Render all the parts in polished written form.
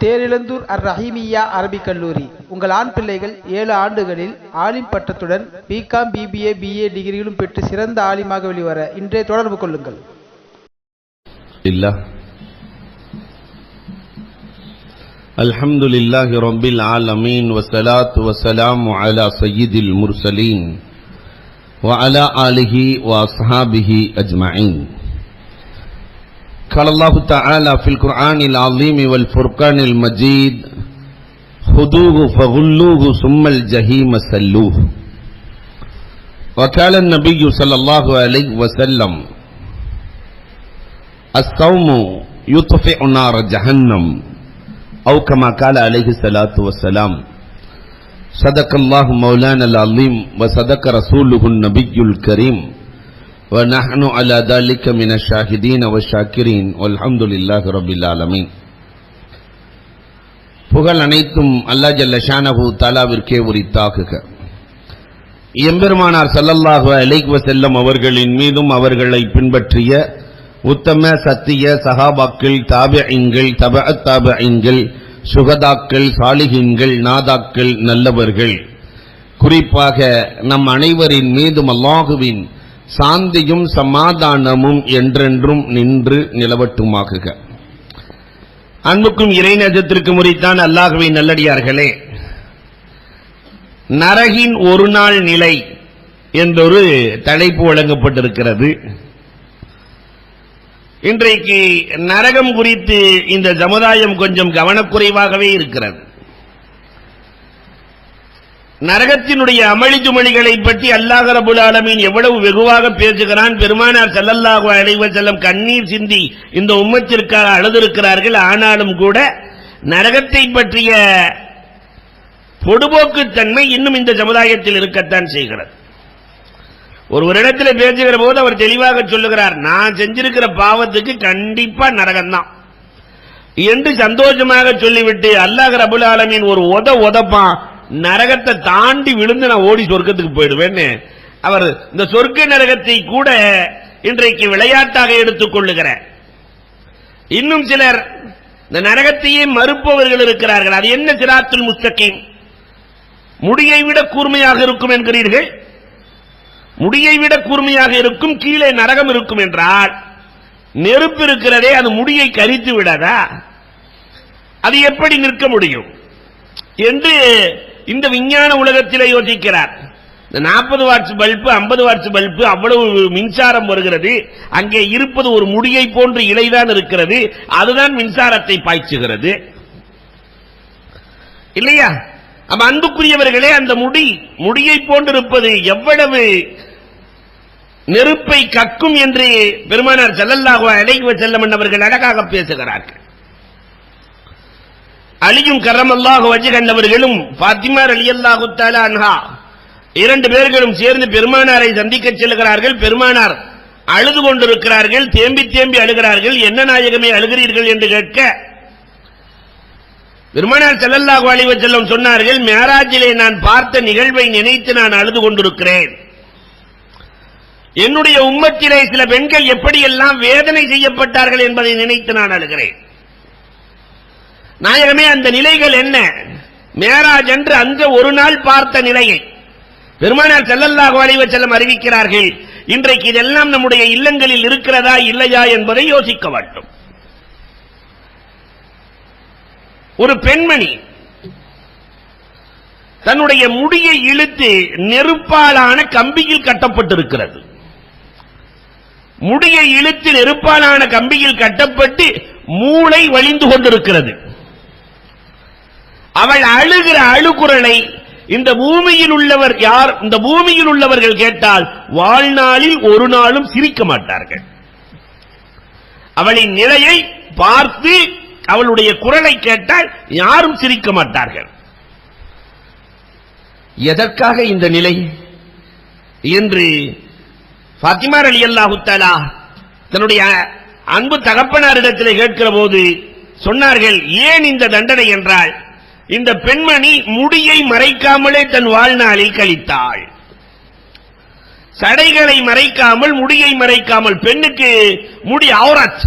Therizhandur அர்-ரஹீமிய்யா Arabic கல்லூரி. உங்கள் ஆண் பிள்ளைகள் 7 ஆண்டுகளில் ஆலிம் பட்டத்துடன் பிகாம், பிபிஏ, பிஏ டிகிரிகளும் பெற்று சிறந்த ஆலிமாக வெளிவர இன்றே தொடர்பு கொள்ளுங்கள். அல்ஹம்துலில்லாஹி ரப்பில் ஆலமீன் வஸ்ஸலாத்து வஸ்ஸலாமு அலா சய்யிதில் முர்சலீன் வ அலா ஆலிஹி வ அஸ்ஹாபிஹி அஜ்மஈன். قال الله تعالى في القرآن العظيم والفرقان المجيد خذوه فغلوه ثم الجحيم صلوه. وقال النبي صلى الله عليه وسلم الصوم يطفئ نار جهنم أو كما قال عليه الصلاة والسلام. صدق الله مولانا العظيم وصدق رسوله النبي الكريم ونحن على ذلك من الشاهدين والشاكرين والحمد لله رب العالمين. புகழ் அனைத்தும் அல்லாஹ் ஜல்ல ஷானஹு தஆலாவிற்கே உரித்தாகுக. எம்பெருமானார் ஸல்லல்லாஹு அலைஹி வஸல்லம் அவர்களின் மீதும் அவர்களை பின்பற்றிய உத்தம சத்திய சஹாபாக்கள், தாபிஈன்கள், தபஅத் தாபிஈன்கள், சுகதாக்கள், சாலிஹீன்கள், நாதாக்கள், நல்லவர்கள், குறிப்பாக நம் அனைவரின் மீதும் அல்லாஹுவின் சாந்தியும் சமாதானமும் என்றென்றும் நின்று நிலவட்டுமாகுக. அன்புக்கும் இறைநேசத்திற்கு முறைத்தான் அல்லாஹுவின் நல்லடியார்களே, நரகின் ஒரு நாள் நிலை என்றொரு தலைப்பு வழங்கப்பட்டிருக்கிறது. இன்றைக்கு நரகம் குறித்து இந்த சமுதாயம் கொஞ்சம் கவனக்குறைவாகவே இருக்கிறது. நரகத்தினுடைய அமளி துமளிகளை பற்றி அல்லாஹ் ரப்பல் ஆலமீன் எவ்வளவு வெகுவாக பேசுகிறான். பெருமானார் ஸல்லல்லாஹு அலைஹி வஸல்லம் கண்ணீர் சிந்தி இந்த உம்மத்திற்காக அழுதிருக்கிறார்கள். ஆனாலும் கூட நரகத்தை பற்றிய பொடுபோக்குத்தன்மை இன்னும் இந்த சமுதாயத்தில் இருக்கத்தான் செய்கிறது. ஒருவரிடத்தில் பேசுகிற போது அவர் தெளிவாக சொல்லுகிறார், நான் செஞ்சிருக்கிற பாவத்துக்கு கண்டிப்பா நரகம்தான் என்று சந்தோஷமாக சொல்லிவிட்டு அல்லாஹ் ரப்பல் ஆலமீன் ஒரு உதப்பான், நரகத்தை தாண்டி விழுந்து நான் ஓடி சொர்க்கத்துக்கு போயிடுவேன்னு. அவர் இந்த சொர்க்க நரகத்தை கூட இன்றைக்கு விளையாட்டாக எடுத்துக் கொள்ளுகிறார். இன்னும் சிலர் இந்த நரகத்தையே மறுப்பவர்கள் இருக்கிறார்கள். அது என்ன சிராத்துல் முஸ்தகீம், முடியை விட கூர்மையாக இருக்கும் என்கிறீர்கள். முடியை விட கூர்மையாக இருக்கும், கீழே நரகம் இருக்கும் என்றால் நெருப்பு இருக்கிறதே அது முடியை கரித்து விடாதா? அது எப்படி நிற்க முடியும் என்று இந்த விஞ்ஞான உலகத்திலே யோசிக்கிறார். 40 வாட்ஸ் பல்பு, 50 வாட்ஸ் பல்பு, அவ்வளவு மின்சாரம் வருகிறது. அங்கே இருப்பது ஒரு முடியை போன்று இலைதான் இருக்கிறது. அதுதான் மின்சாரத்தை பாய்ச்சுகிறது இல்லையா? அப்ப அன்புக்குரியவர்களே, அந்த முடியை போன்றிருப்பது எவ்வளவு நெருப்பை கக்கும் என்று பெருமானார் ஸல்லல்லாஹு அலைஹி வஸல்லம் அவர்கள் அழகாக பேசுகிறார்கள். அலியும் கர்ரமல்லாஹு வஜ்ஹஹு அவர்களும் ஃபாத்திமா ரலியல்லாஹு தஆலா அன்ஹா 2 பேர்களும் சேர்ந்து பெருமானாரை சந்திக்க செல்கிறார்கள். பெருமானார் அழுது கொண்டிருக்கிறார்கள், தேம்பி தேம்பி அழுகிறார்கள். என்ன நாயகமே அழுகிறீர்கள் என்று கேட்க பெருமானார் ஸல்லல்லாஹு அலைஹி வஸல்லம் சொன்னார்கள், மிஅராஜிலே நான் பார்த்த நிகழ்வை நினைத்து நான் அழுது கொண்டிருக்கிறேன். என்னுடைய உம்மத்திலே சில பெண்கள் எப்படியெல்லாம் வேதனை செய்யப்பட்டார்கள் என்பதை நினைத்து நான் அழுகிறேன். நாயகமே, அந்த நிலைகள் என்ன? மேராஜ் என்று அந்த ஒரு நாள் பார்த்த நிலையை பெருமானார் ஸல்லல்லாஹு அலைஹி வஸல்லம் அறிவிக்கிறார்கள். இன்றைக்கு இதெல்லாம் நம்முடைய இல்லங்களில் இருக்கிறதா இல்லையா என்பதை யோசிக்க வேண்டும். ஒரு பெண்மணி தன்னுடைய முடியை இழுத்து நெருப்பாலான கம்பியில் கட்டப்பட்டிருக்கிறது. முடியை இழுத்து நெருப்பாலான கம்பியில் கட்டப்பட்டு மூளை வழிந்து கொண்டிருக்கிறது. அவள் அழுகிற அழுகுரலை இந்த பூமியில் உள்ளவர் யார், இந்த பூமியில் உள்ளவர்கள் கேட்டால் வாழ்நாளில் ஒரு நாளும் சிரிக்க மாட்டார்கள். அவளின் நிலையை பார்த்து அவளுடைய குரலை கேட்டால் யாரும் சிரிக்க மாட்டார்கள். எதற்காக இந்த நிலை என்று ஃபாத்திமா ரலியல்லாஹு தஆலா தன்னுடைய அன்பு தகப்பனாரிடத்தில் கேட்கிற போது சொன்னார்கள், ஏன் இந்த தண்டனை என்றால், இந்த பெண்மணி முடியை மறைக்காமலே தன் வாழ்நாளில் கழித்தாள். சடைகளை மறைக்காமல், முடியை மறைக்காமல். பெண்ணுக்கு முடி அவுரத்,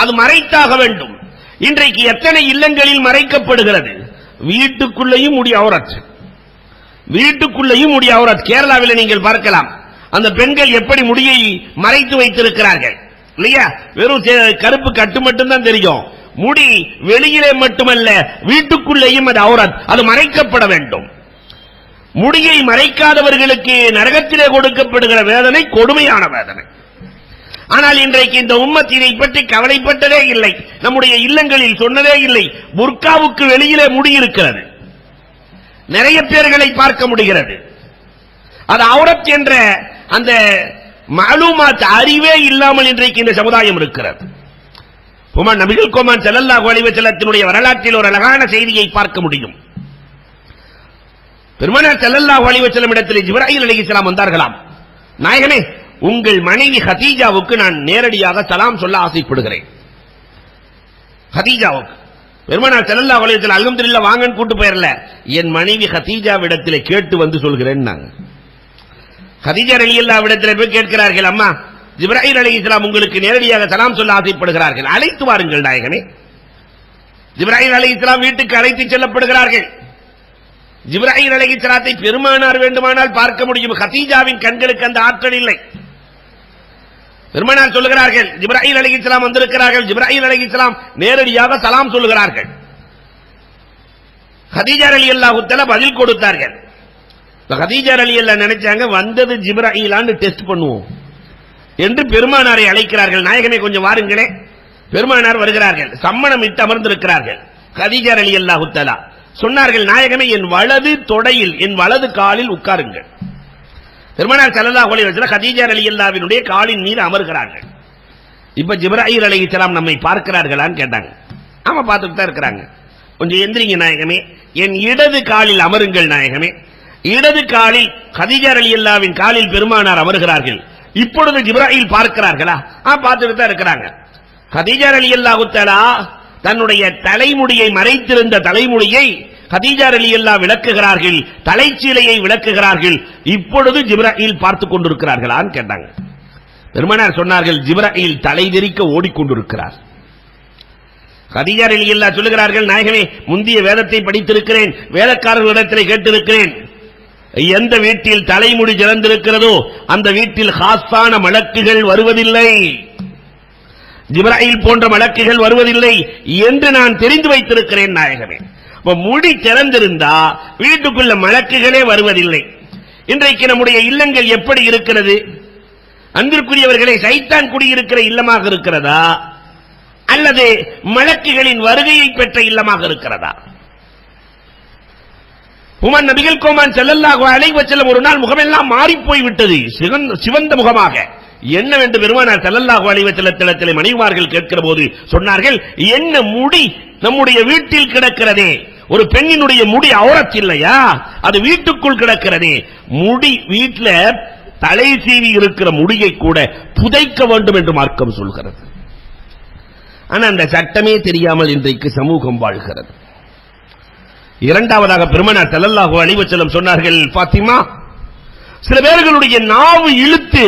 அது மறைத்தாக வேண்டும். இன்றைக்கு எத்தனை இல்லங்களில் மறைக்கப்படுகிறது? வீட்டுக்குள்ளேயும் முடி அவுரத், வீட்டுக்குள்ளேயும் முடி அவுரத். கேரளாவில் நீங்கள் பார்க்கலாம், அந்த பெண்கள் எப்படி முடியை மறைத்து வைத்திருக்கிறார்கள் இல்லையா? வெறும் கருப்பு கட்டு மட்டும்தான் தெரியும். முடி வெளியிலே மட்டுமல்ல, வீட்டுக்குள்ளேயும் அது அவுரத், அது மறைக்கப்பட வேண்டும். முடியை மறைக்காதவர்களுக்கு நரகத்திலே கொடுக்கப்படுகிற வேதனை கொடுமையான வேதனை. ஆனால் இன்றைக்கு இந்த உம்மத் இதை பற்றி கவலைப்பட்டதே இல்லை, நம்முடைய இல்லங்களில் சொன்னதே இல்லை. புர்காவுக்கு வெளியிலே முடி இருக்கிறது, நிறைய பேர்களை பார்க்க முடிகிறது. அது அவுரத் என்ற அந்த மாலூமாத் அறிவே இல்லாமல் இன்றைக்கு இந்த சமுதாயம் இருக்கிறது. நபிகள் கோமான் ஸல்லல்லாஹு அலைஹி வஸல்லத்தினுடைய வரலாற்றில் ஒரு அழகான செய்தியை பார்க்க முடியும். பெருமானார் ஸல்லல்லாஹு அலைஹி வஸல்லம் இடத்தில் ஜிப்ராயில் அலைஹிஸ்ஸலாம் வந்தார்களாம். நாயகமே, உங்கள் மனைவி ஹதீஜாவுக்கு நான் நேரடியாக சலாம் சொல்ல ஆசைப்படுகிறேன். ஹதீஜாவுக்கு பெருமானார் ஸல்லல்லாஹு அலைஹி வஸல்லம் அல்ஹம்துலில்லாஹ் வாங்கன்னு கூட்டு போயிரல, என் மனைவி ஹதீஜாவிடத்திலே கேட்டு வந்து சொல்கிறேன். நாங்க ஹதீஜா ரலியல்லாஹு இடத்திலே போய் கேட்கிறார்கள், அம்மா ஜிப்ராயில் அலைஹிஸ்ஸலாம் உங்களுக்கு நேரடியாக சலாம் சொல்ல ஆசைப்படுகிறார்கள், அழைத்து வாருங்கள் நாயகமே. ஜிப்ராயில் அலைஹிஸ்ஸலாம் வீட்டுக்கு அழைத்து செல்லப்படுகிறார்கள். ஜிப்ராயில் அலைஹிஸ்ஸலாத்தை பெருமானார் வேண்டுமானால் பார்க்க முடியும், ஹதீஜாவின் கண்களுக்கு அந்த ஆற்றல் இல்லை. பெருமானார் சொல்லுகிறார்கள், ஜிப்ராயில் அலைஹிஸ்ஸலாம் வந்திருக்கிறார்கள். ஜிப்ராயில் அலைஹிஸ்ஸலாம் நேரடியாக சலாம் சொல்லுகிறார்கள். ஹதீஜா ரலியல்லாஹு தஆலா பதில் கொடுத்தார்கள். ஹதீஜா ரலியல்லாஹு நினைச்சாங்க, வந்தது ஜிப்ராயிலான்னு டெஸ்ட் பண்ணுவோம் என்று பெருமானாரை அழைக்கிறார்கள். நாயகமே கொஞ்சம் வாருங்களே. பெருமானார் வருகிறார்கள், சம்மணம் இட்டு அமர்ந்திருக்கிறார்கள். ஹதீஜா ரலியல்லாஹு தஆலா சொன்னார்கள், நாயகமே என் வலது தொடையில், என் வலது காலில் உட்காருங்கள். பெருமானார் ஸல்லல்லாஹு அலைஹி வஸல்லம் ஹதீஜா ரலியல்லாஹுவினுடைய காலின் மீது அமர்கிறார்கள். இப்ப ஜிப்ராயில் அலைஹிஸ்ஸலாம் நம்மை பார்க்கிறார்களான்னு கேட்டாங்க. ஆமா, பார்த்துட்டு தான் இருக்கிறாங்க. கொஞ்சம் எந்திரிங்க நாயகமே, என் இடது காலில் அமருங்கள் நாயகமே. இடது காலில் ஹதீஜா ரலியல்லாஹுவின் காலில் பெருமானார் அமர்கிறார்கள். இப்பொழுது ஜிப்ராயில் பார்க்கிறார்களா? பார்த்துட்டு தான் இருக்கிறாங்க. ஹதீஜா ரலியல்லாஹு தஆலா தன்னுடைய தலைமுடியை மறைத்திருந்த தலைமுடியை ஹதீஜா ரலியல்லாஹு விளக்குகிறார்கள், தலைச்சீலையை விளக்குகிறார்கள். இப்பொழுது ஜிப்ராயில் பார்த்துக் கொண்டிருக்கிறார்களான்னு கேட்டாங்க. பெருமானார் சொன்னார்கள், ஜிப்ராயில் தலைதெறிக்க ஓடிக்கொண்டிருக்கிறார். ஹதீஜா ரலியல்லாஹு சொல்லுகிறார்கள், நாயகமே முந்திய வேதத்தை படித்திருக்கிறேன், வேதக்காரர்களிடத்தில் கேட்டிருக்கிறேன், எந்த வீட்டில் தலைமுடி சிறந்திருக்கிறதோ அந்த வீட்டில் ஹாஸான மலக்குகள் வருவதில்லை, ஜிப்ராயில் போன்ற மலக்குகள் வருவதில்லை என்று நான் தெரிந்து வைத்திருக்கிறேன் நாயகமே. முடி திறந்திருந்தா வீட்டுக்குள்ள மலக்குகளே வருவதில்லை. இன்றைக்கு நம்முடைய இல்லங்கள் எப்படி இருக்கிறது? அன்பிற்குரியவர்களை, சைத்தான் குடியிருக்கிற இல்லமாக இருக்கிறதா அல்லது மலக்குகளின் வருகையை பெற்ற இல்லமாக இருக்கிறதா? உமர் நபிகள் கோமான் ஸல்லல்லாஹு அலைஹி வஸல்லம் ஒரு நாள் முகமெல்லாம் மாறி போய் விட்டது, சிவந்த முகமாக. என்னவென்று பெருமானார் ஸல்லல்லாஹு அலைஹி வஸல்லத்திலே மனைவிமார்கள் கேட்கிற போது சொன்னார்கள், என்ன முடி நம்முடைய வீட்டில் கிடக்கிறதே, ஒரு பெண்ணினுடைய முடி அவுரத் இல்லையா, அது வீட்டுக்குள் கிடக்கிறதே. முடி வீட்டில் தலை சீவி இருக்கிற முடியை கூட புதைக்க வேண்டும் என்று மார்க்கம் சொல்கிறது. ஆனா அந்த சட்டமே தெரியாமல் இன்றைக்கு சமூகம் வாழ்கிறது. இரண்டாவதாக பெருமானார் ஸல்லல்லாஹு அலைஹி வஸல்லம் சொன்னார்கள், பாத்திமா, சில பேர்களுடைய நாவு இழுத்து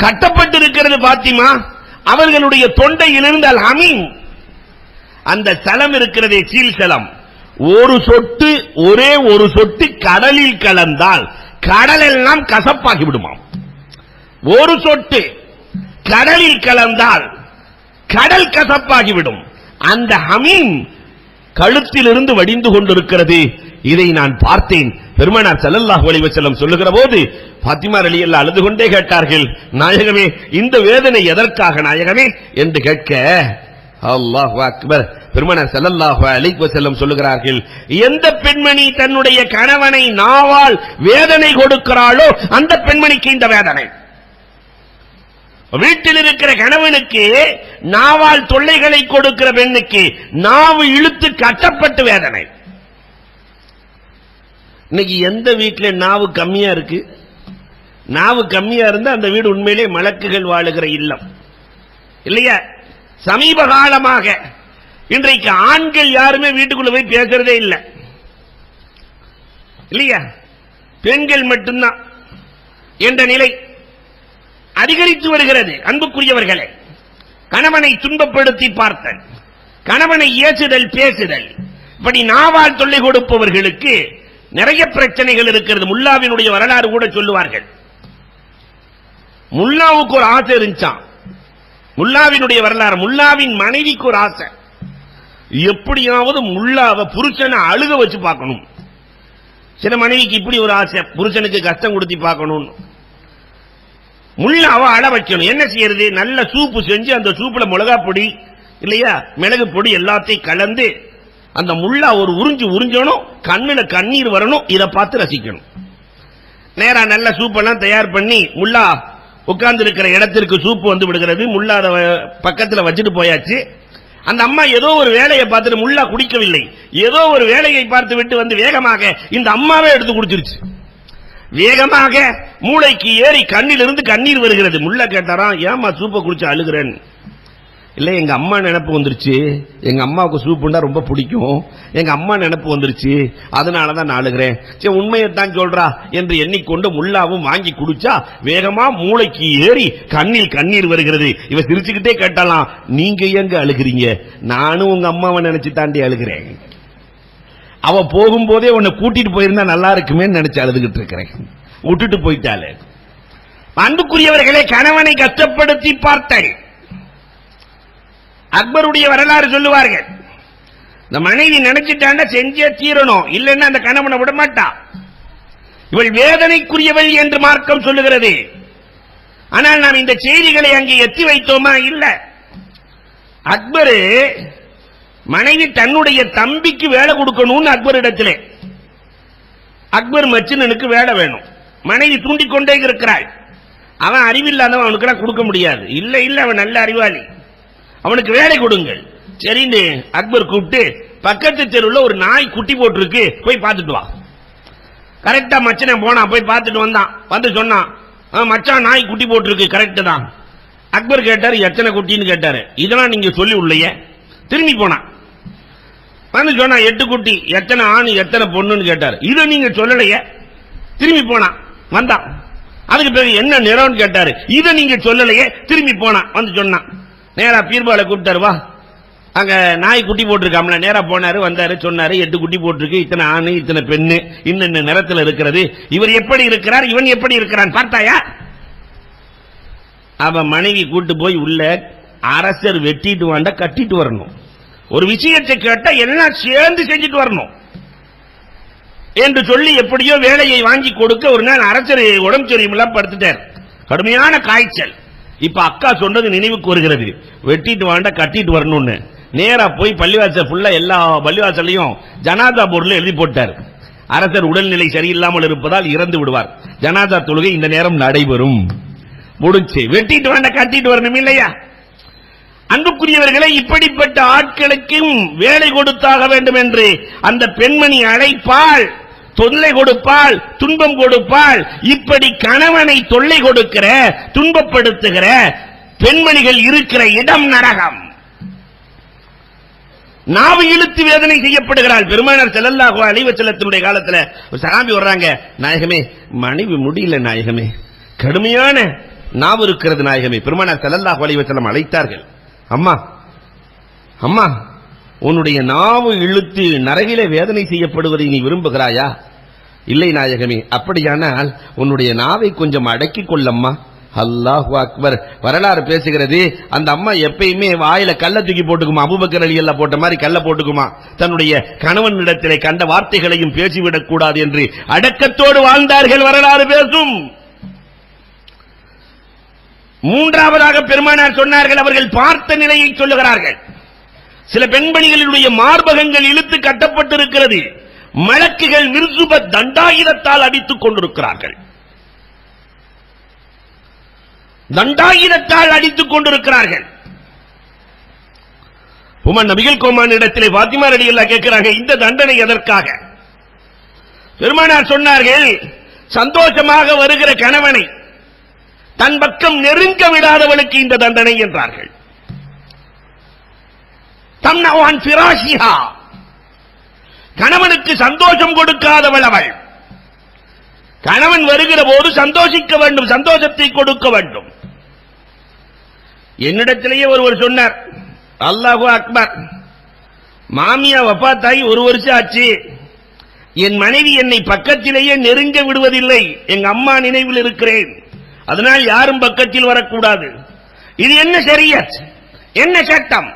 கட்டப்பட்டிருக்கிறது பாத்திமா, அவர்களுடைய தொண்டையிலிருந்து அல் ஹமீம், அந்த சலம் இருக்கிறதே, சீல் சலம், ஒரு சொட்டு, ஒரே ஒரு சொட்டு கடலில் கலந்தால் கடல் எல்லாம் கசப்பாகி விடுமாம். ஒரு சொட்டு கடலில் கலந்தால் கடல் கசப்பாகிவிடும். அந்த ஹமீம் கழுத்திலிருந்து வடிந்து கொண்டிருக்கிறது. இதை நான் பார்த்தேன். பெருமானார் ஸல்லல்லாஹு அலைஹி வஸல்லம் சொல்லுகிற போது பாத்திமா ரலியல்லாஹு அழுது கொண்டே கேட்டார்கள், நாயகமே இந்த வேதனை எதற்காக நாயகமே என்று கேட்க, அல்லாஹு அக்பர், பெருமானார் ஸல்லல்லாஹு அலைஹி வஸல்லம் சொல்லுகிறார்கள், எந்த பெண்மணி தன்னுடைய கணவனை நாவால் வேதனை கொடுக்கிறாளோ அந்த பெண்மணிக்கு இந்த வேதனை. வீட்டில் இருக்கிற கணவனுக்கு நாவால் தொல்லைகளை கொடுக்கிற பெண்ணுக்கு நாவு இழுத்து கட்டப்பட்டு வேதனை. இன்னைக்கு எந்த வீட்டில் நாவு கம்மியா இருக்கு? நாவு கம்மியா இருந்தா அந்த வீடு உண்மையிலே மலக்குகள் வாழுகிற இல்லம் இல்லையா? சமீப காலமாக இன்றைக்கு ஆண்கள் யாருமே வீட்டுக்குள்ள போய் பேசுறதே இல்லை இல்லையா? பெண்கள் மட்டும்தான் என்ற நிலை அதிகரித்து வருகிறது. அன்புக்குரியவர்களே, கணவனை துன்பப்படுத்தி பார்த்தேன், கணவனை ஏசுதல், பேசுதல், இப்படி நாவால் தொல்லை கொடுப்பவர்களுக்கு நிறைய பிரச்சனைகள் இருக்கிறது. முல்லாவினுடைய வரலாறு கூட சொல்லுவார்கள். முல்லாவுக்கு ஒரு ஆசை இருந்துச்சான். முல்லாவினுடைய வரலாறு, முல்லாவின் மனைவிக்கு ஒரு ஆசை, எப்படியாவது முல்லாவை புருஷனை அழுக வச்சு பார்க்கணும். சில மனைவிக்கு இப்படி ஒரு ஆசை, புருஷனுக்கு கஷ்டம் கொடுத்து பார்க்கணும். முல்லாவை அழ வைக்கணும். என்ன செய்யறது? நல்ல சூப்பு செஞ்சு அந்த சூப்புல மிளகா பொடி இல்லையா, மிளகு பொடி எல்லாத்தையும் கலந்து அந்த முல்லா ஒரு உறிஞ்சணும், கண்ணுல கண்ணீர் வரணும், இதை பார்த்து ரசிக்கணும். நேரா நல்ல சூப்பெல்லாம் தயார் பண்ணி முல்லா உட்கார்ந்து இருக்கிற இடத்திற்கு சூப்பு வந்து விடுகிறது. முல்லா அதை பக்கத்துல வச்சுட்டு போயாச்சு. அந்த அம்மா ஏதோ ஒரு வேலையை பார்த்துட்டு, முல்லா குடிக்கவில்லை, ஏதோ ஒரு வேலையை பார்த்து விட்டு வந்து வேகமாக இந்த அம்மாவே எடுத்து குடிச்சிருச்சு. வேகமாக மூளைக்கு ஏறி கண்ணிலிருந்து கண்ணீர் வருகிறது. முல்லா கேட்டாராம், ஏமா சூப்பை குடிச்சு அழுகிறேன்? இல்ல, எங்க அம்மா நினைப்பு வந்துருச்சு, எங்க அம்மாவுக்கு சூப்புன்னா ரொம்ப பிடிக்கும், எங்க அம்மா நினைப்பு வந்துருச்சு, அதனாலதான் நான் அழுகிறேன். சரி, உண்மையைத்தான் சொல்றா என்று எண்ணிக்கொண்டு முல்லாவும் வாங்கி குடிச்சா வேகமா மூளைக்கு ஏறி கண்ணில் கண்ணீர் வருகிறது. இவ சிரிச்சுக்கிட்டே கேட்டாலாம், நீங்க எங்க அழுகிறீங்க? நானும் உங்க அம்மாவை நினைச்சு தாண்டி அழுகிறேன். அவ போகும்போதே உன்னை கூட்டிட்டு போயிருந்தா நல்லா இருக்குமே நினைச்சு அழுதுகிட்டு இருக்கிறேன், விட்டுட்டு போயிட்டாலே. அன்புக்குரியவர்களே, கணவனை கஷ்டப்படுத்தி பார்த்தாள். அக்பருடைய வரலாறு சொல்லுவார்கள், இந்த மனைவி நினைச்சிட்டாண்ட செஞ்சே தீரணும், இல்லைன்னா அந்த கணவனை விட மாட்டா. இவள் வேதனைக்குரியவள் என்று மார்க்கம் சொல்லுகிறது. ஆனால் நாம் இந்த செய்திகளை அங்கே எத்தி வைத்தோமா? இல்ல. அக்பரு மனைவி தன்னுடைய தம்பிக்கு வேலை கொடுக்கணும்னு அக்பரிடத்திலே, அக்பர் மச்சினனுக்கு வேலை வேணும், மனைவி தூண்டிக்கொண்டே இருக்கிறாள். அவன் அறிவில்லாதவன், அவனுக்கு கொடுக்க முடியாது. இல்ல இல்ல, அவன் நல்ல அறிவாளி, அவனுக்கு வேலை கொடுங்கள். சரின்னு அக்பர் கூப்பிட்டு, பக்கத்து தெருவில் ஒரு நாய் குட்டி போட்டிருக்கு, போய் பார்த்துட்டு வா. கரெக்டா மச்சனை போனா, போய் பார்த்துட்டு வந்தான். வந்து சொன்னான், மச்சான் நாய் குட்டி போட்டிருக்கு, கரெக்ட் தான். அக்பர் கேட்டாரு, எத்தனை குட்டின்னு கேட்டாரு. இதெல்லாம் நீங்க சொல்லி உள்ளையே. திரும்பி போனான், வந்து சொன்னா 8 குட்டி. எத்தனை ஆண் எத்தனை பொண்ணுன்னு கேட்டாரு. இதை நீங்க சொல்லலையே. திரும்பி போனான், வந்தான். அதுக்கு பிறகு என்ன நிறம்னு கேட்டாரு. இதை நீங்க சொல்லலையே. திரும்பி போனான், வந்து சொன்னான். நேரா பீர்பாலை கூப்பிட்டாரு, வா, அங்க நாய் குட்டி போட்டிருக்காமல. நேரா போனாரு, வந்தாரு, சொன்னாரு 8 குட்டி போட்டிருக்கு, இத்தனை ஆணு இத்தனை பெண்ணு, இன்ன நிறத்தில் இருக்கிறது. இவர் எப்படி இருக்கிறார், இவன் எப்படி இருக்கிறான் பார்த்தாயா? அவன் மனைவி கூட்டு போய் உள்ள அரசர் வெட்டிட்டு வாண்ட கட்டிட்டு வரணும். ஒரு விஷயத்தை கேட்டா எல்லாம் சேர்ந்து செஞ்சுட்டு வரணும் என்று சொல்லி எப்படியோ வேலையை வாங்கி கொடுக்க ஒரு நாள் அரசர் உடம்பு சரியில்லாம படுத்துட்டார், கடுமையான காய்ச்சல். இப்ப அக்கா சொன்னது நினைவுக்கு வருகிறது, வெட்டிட்டு வாண்ட கட்டிட்டு வரணும்னு. நேரா போய் பள்ளிவாசல் ஃபுல்லா எல்லா பள்ளிவாசலையும் ஜனாதா போர்டுல எழுதி போட்டார். அரசர் உடல்நிலை சரியில்லாமல் இருப்பதால் இறந்து விடுவார், ஜனாதா தொழுகை இந்த நேரம் நடைபெறும். முடிச்சு வெட்டிட்டு வாண்ட கட்டிட்டு வரணும் இல்லையா? அன்புக்குரியவர்களை, இப்படிப்பட்ட ஆட்களுக்கும் வேலை கொடுத்தாக வேண்டும் என்று அந்த பெண்மணி அழைப்பாள், தொல்லை கொடுப்பாள், துன்பம் கொடுப்பாள். இப்படி கணவனை தொல்லை கொடுக்கிற, துன்பப்படுத்துகிற பெண்மணிகள் இருக்கிற இடம் நரகம். நாவு இழுத்து வேதனை செய்யப்படுகிறாள். பெருமானார் ஸல்லல்லாஹு அலைஹி வஸல்லத்தினுடைய காலத்துல ஒரு சஹாபி வர்றாங்க, நாயகமே மனைவி முடியல நாயகமே, கடுமையான நாவு இருக்கிறது நாயகமே. பெருமானார் ஸல்லல்லாஹு அலைஹி வஸல்லம் அழைத்தார்கள், அம்மா அம்மா, உன்னுடைய நாவு இழுத்து நரகிலே வேதனை செய்யப்படுவதை நீ விரும்புகிறாயா? இல்லை நாயகமே. அப்படியானால் உன்னுடைய நாவை கொஞ்சம் அடக்கிக் கொள்ளம்மா. அல்லாஹு அக்பர். வரலாறு பேசுகிறது, அந்த அம்மா எப்பயுமே வாயில கல்ல தூக்கி போட்டுக்குமா, அபூபக்கர் ரலியல்லாஹு போட்ட மாதிரி கல்ல போட்டுக்குமா. தன்னுடைய கணவனிடத்திலே கண்ட வார்த்தைகளையும் பேசிவிடக் கூடாது என்று அடக்கத்தோடு வாழ்ந்தார்கள், வரலாறு பேசும். மூன்றாவதாக பெருமானார் சொன்னார்கள், அவர்கள் பார்த்த நிலையை சொல்லுகிறார்கள். சில பெண்மணிகளுடைய மார்பகங்கள் இழுத்து கட்டப்பட்டிருக்கிறது, மலக்குகள் மிர்சுப தண்டாயுதத்தால் அடித்துக் கொண்டிருக்கிறார்கள், தண்டாயுதத்தால் அடித்துக் கொண்டிருக்கிறார்கள். உமர் நபிகள் கோமான் இடத்திலே பாத்திமா ரலியல்லாஹு கேட்கிறாங்க, இந்த தண்டனை எதற்காக? பெருமானார் சொன்னார்கள், சந்தோஷமாக வருகிற கணவனை தன் பக்கம் நெருங்க விடாதவளுக்கு இந்த தண்டனை என்றார்கள். தம்னவான் ஃபிராஷிஹா, கணவனுக்கு சந்தோஷம் கொடுக்காதவள் அவள். கணவன் வருகிற போது சந்தோஷிக்க வேண்டும், சந்தோஷத்தை கொடுக்க வேண்டும். என்னிடத்திலேயே ஒருவர் சொன்னார், அல்லாஹு அக்பர், மாமியா வஃபாத்தாகி 1 வருஷம் ஆச்சு, என் மனைவி என்னை பக்கத்திலேயே நெருங்க விடுவதில்லை, எங்க அம்மா நினைவில் இருக்கிறேன், அதனால் யாரும் பக்கத்தில் வரக்கூடாது. இது என்ன ஷரியத், என்ன சட்டம்?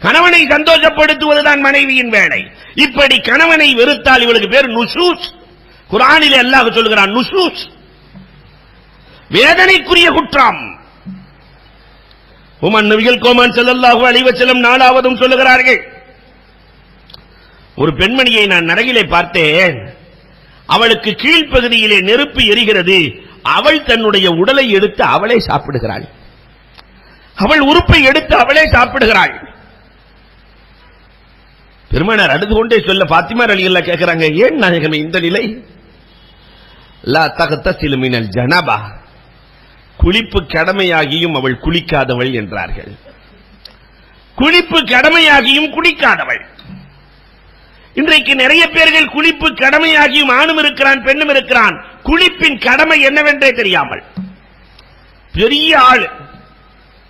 கணவனை சந்தோஷப்படுத்துவதுதான் மனைவியின் வேலை. இப்படி கணவனை வெறுத்தால் இவளுக்கு பேர் நுஷூஸ். குர்ஆனிலே அல்லாஹ் சொல்கிறான் நுஷூஸ், வேதனைக்குரிய குற்றம். உமர் நபிகள் கோமான் ஸல்லல்லாஹு அலைஹி வஸல்லம் 4வதும் சொல்லுகிறார்கள், ஒரு பெண்மணியை நான் நரகிலே பார்த்தேன், அவளுக்கு கீழ்ப்பகுதியிலே நெருப்பு எரிகிறது, அவள் தன்னுடைய உடலை எடுத்து அவளே சாப்பிடுகிறாள், அவள் உறுப்பை எடுத்து அவளே சாப்பிடுகிறாள். பெருமானார் அழுது கொண்டே சொல்ல, பாத்திமா ரலியல்லாஹு கேட்கிறாங்க, ஏன் நாயகமே இந்த நிலை? லா தக்தஸிலு மினல் ஜனபா, குளிப்பு கடமையாகியும் அவள் குளிக்காதவள் என்றார்கள். குளிப்பு கடமையாகியும் குளிக்காதவள். இன்றைக்கு நிறைய பேர்கள் குளிப்பு கடமையாகியும் ஆணும் இருக்கிறான் பெண்ணும் இருக்கிறான், குளிப்பின் கடமை என்னவென்றே தெரியாமல். பெரிய ஆளு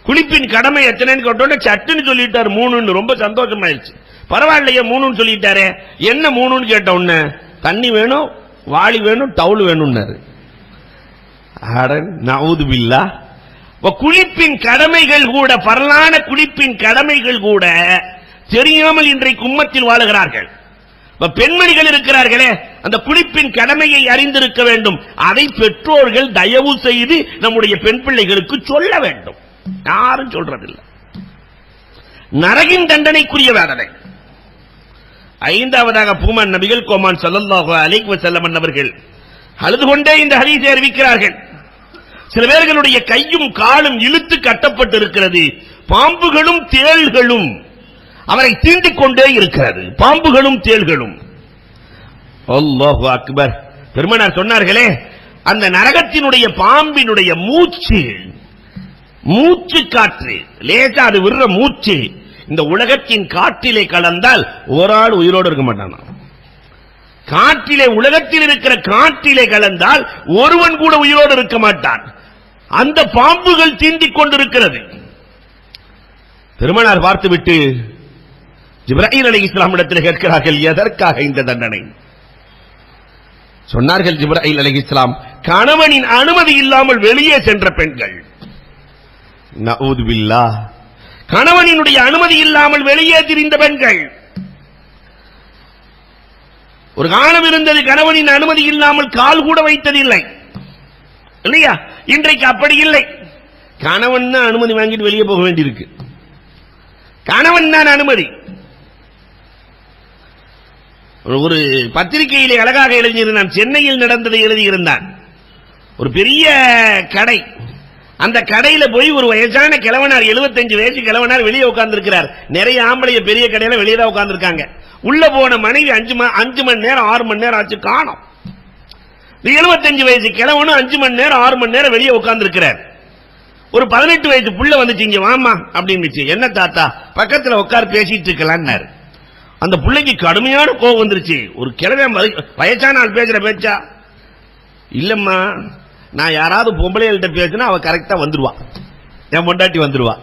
குளிப்பின் கடமை எத்தனைன்னு கேட்டோட சட்டுன்னு சொல்லிட்டார் 3ன்னு. ரொம்ப சந்தோஷமாயிருச்சு. பரவாயில்லையே 3ன்னு சொல்லிட்டாரு. என்ன 3ன்னு கேட்ட உடனே, தண்ணி வேணும், வாளி வேணும், டவுல் வேணும்னாரு. நஊது பில்லாஹ். குளிப்பின் கடமைகள் கூட, பரலான குளிப்பின் கடமைகள் கூட தெரியாமல் இன்றைக்கு உம்மத்தில் வாழுகிறார்கள். பெண்மணிகள் இருக்கிறார்களே, அந்த குளிப்பின் கடமையை அறிந்திருக்க வேண்டும். அதை பெற்றோர்கள் தயவு செய்து நம்முடைய பெண் பிள்ளைகளுக்கு சொல்ல வேண்டும். யாரும் சொல்றதில்லை. நரகின் தண்டனைக்குரிய வேதனை. 5வதாக பூமான் நபிகள் கோமான் ஸல்லல்லாஹு அலைஹி வஸல்லம் அவர்கள் அழுது கொண்டே இந்த ஹதீஸை அறிவிக்கிறார்கள். சில பேர்களுடைய கையும் காலும் இழுத்து கட்டப்பட்டு இருக்கிறது, பாம்புகளும் தேள்களும் அவரை தீண்டிக் கொண்டே இருக்கிறது, பாம்புகளும் தேள்களும். அல்லாஹு அக்பர். பெருமானார் சொன்னார்களே, அந்த நரகத்தினுடைய பாம்பினுடைய மூச்சு காற்று, லேசா அது விடுற மூச்சு இந்த உலகத்தின் காற்றிலே கலந்தால் ஒரு ஆள் உயிரோடு இருக்க மாட்டான். காற்றிலே, உலகத்தில் இருக்கிற காற்றிலே கலந்தால் ஒருவன் கூட உயிரோடு இருக்க மாட்டான். அந்த பாம்புகள் தீண்டிக் கொண்டிருக்கிறது. பெருமானார் பார்த்துவிட்டு ஜிப்ராயில் அலைஹிஸ்ஸலாம் இடத்தில் கேட்கிறார்கள், எதற்காக இந்த தண்டனை? சொன்னார்கள் ஜிப்ராயில் அலைஹிஸ்ஸலாம், கணவனின் அனுமதி இல்லாமல் வெளியே சென்ற பெண்கள். நஊது பில்லாஹ். கணவனினுடைய அனுமதி இல்லாமல் வெளியே திரிந்த பெண்கள். ஒரு காலம் இருந்தது, கணவனின் அனுமதி இல்லாமல் கால் கூட வைத்ததில்லை, இல்லையா? இன்றைக்கு அப்படி இல்லை. கணவன் தான் அனுமதி வாங்கிட்டு வெளியே போக வேண்டியிருக்கு. கணவன் தான் அனுமதி. ஒரு பத்திரிகையிலே அழகாக எழுதியிருந்தான், சென்னையில் நடந்ததை எழுதியிருந்தான். ஒரு பெரிய கடை, அந்த கடையில போய் ஒரு வயசான கிழவனார், 75 வயசு கிழவனார் வெளியே உட்கார்ந்து இருக்கிறார். நிறைய ஆம்பளைய பெரிய கடையில வெளியே தான் உட்கார்ந்து இருக்காங்க. உள்ள போன மனைவி 5 மணி நேரம் 6 மணி நேரம் ஆச்சு, காணோம். 75 வயசு கிழவனும் 5 மணி நேரம் 6 மணி நேரம் வெளியே உட்கார்ந்து இருக்கிறார். ஒரு 18 வயசு புள்ள வந்துச்சு, இங்க வாமா அப்படின்னு. என்ன தாத்தா, பக்கத்துல உட்கார் பேசிட்டு இருக்கலாம்னாரு. அந்த பிள்ளைக்கு கடுமையான கோபம் வந்துருச்சு. ஒரு கிழவன் வயசான ஆள் பேசுற பேச்சா? இல்லம்மா, நான் யாராவது பொம்பளைகள்கிட்ட பேசினா அவ கரெக்டா வந்துருவா, என் பொண்டாட்டி வந்துருவா,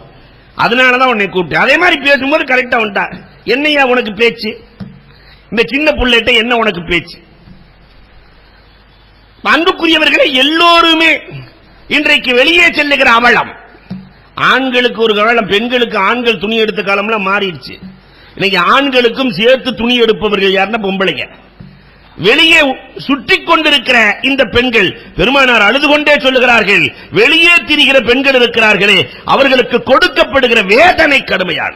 அதனாலதான் உன்னை கூப்பிட்டேன். அதே மாதிரி பேசும்போது கரெக்டா வந்துட்டா. என்னையா உனக்கு பேச்சு? இந்த சின்ன பிள்ளைகிட்ட என்ன உனக்கு பேச்சு? அன்புக்குரியவர்களே, எல்லோருமே இன்றைக்கு வெளியே செல்லுகிற அவலம். ஆண்களுக்கு ஒரு காலம், பெண்களுக்கு ஆண்கள் துணி எடுத்த காலம்லாம் மாறிடுச்சு. இன்னைக்கு ஆண்களுக்கும் சேர்த்து துணி எடுப்பவர்கள் யாருன்னா பொம்பளைங்க. வெளியே சுற்றி கொண்டிருக்கிற இந்த பெண்கள், பெருமானார் அழுது கொண்டே சொல்லுகிறார்கள், வெளியே திரிகிற பெண்கள் இருக்கிறார்களே, அவர்களுக்கு கொடுக்கப்படுகிற வேதனை கடுமையான.